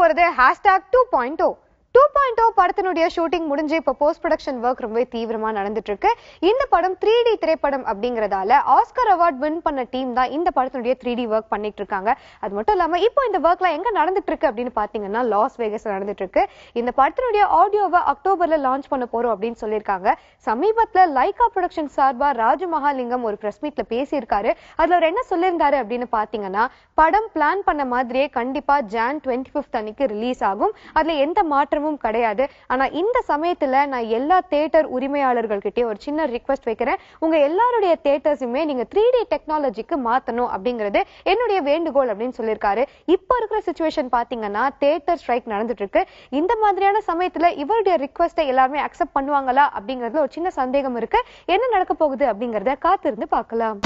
போறது #2.0 2.0 படத்தினுடைய ஷூட்டிங் முடிஞ்சு இப்ப போஸ்ட் ப்ரொடக்ஷன் ஒர்க் ரொம்ப தீவிரமா நடந்துட்டு இருக்கு. இந்த படம் 3D திரைப்படம் அப்படிங்கறதால ஆஸ்கர் அவார்ட் வின் பண்ண டீம் தான் இந்த படத்தினுடைய 3D ஒர்க் பண்ணிட்டு இருக்காங்க. அது மட்டும் இல்லாம இப்போ இந்த ஒர்க்லாம் எங்க நடந்துட்டு இருக்கு அப்படின்னு பாத்தீங்கன்னா லாஸ் வேகஸ்ல நடந்துட்டு இருக்கு. இந்த படத்தினுடைய ஆடியோவை அக்டோபர்ல லான்ச் பண்ண போறோம் அப்படின்னு சொல்லியிருக்காங்க. சமீபத்துல லைகா ப்ரொடக்ஷன் சார்பா ராஜமஹாலிங்கம் ஒரு பிரஸ் மீட்ல பேசியிருக்காரு. அதுல அவர் என்ன சொல்லியிருந்தாரு அப்படின்னு பாத்தீங்கன்னா, படம் பிளான் பண்ண மாதிரியே கண்டிப்பா Jan 25th அன்னைக்கு ரிலீஸ் ஆகும். அதுல எந்த மாற்றமும் கிடையாது. ஆனா இந்த சமயத்துல நான் எல்லா தியேட்டர் உரிமையாளர்கள் கிட்டே ஒரு சின்ன ரிக்வெஸ்ட் வைக்கிறேன். உங்க எல்லாருடைய தியேட்டர்ஸுமே நீங்க 3D டெக்னாலஜிக்கு மாத்தணும் அப்படிங்கிறது என்னுடைய வேண்டுகோள் அப்படின்னு சொல்லியிருக்காரு. இப்ப இருக்கிற சிச்சுவேஷன் பாத்தீங்கன்னா தியேட்டர் ஸ்ட்ரைக் நடந்துட்டு இருக்கு. இந்த மாதிரியான சமயத்துல இவருடைய ரிக்வெஸ்ட்டை எல்லாருமே அக்செப்ட் பண்ணுவாங்களா அப்படிங்கிறதுல ஒரு சின்ன சந்தேகம் இருக்கு. என்ன நடக்க போகுது அப்படிங்கறத காத்திருந்து பார்க்கலாம்.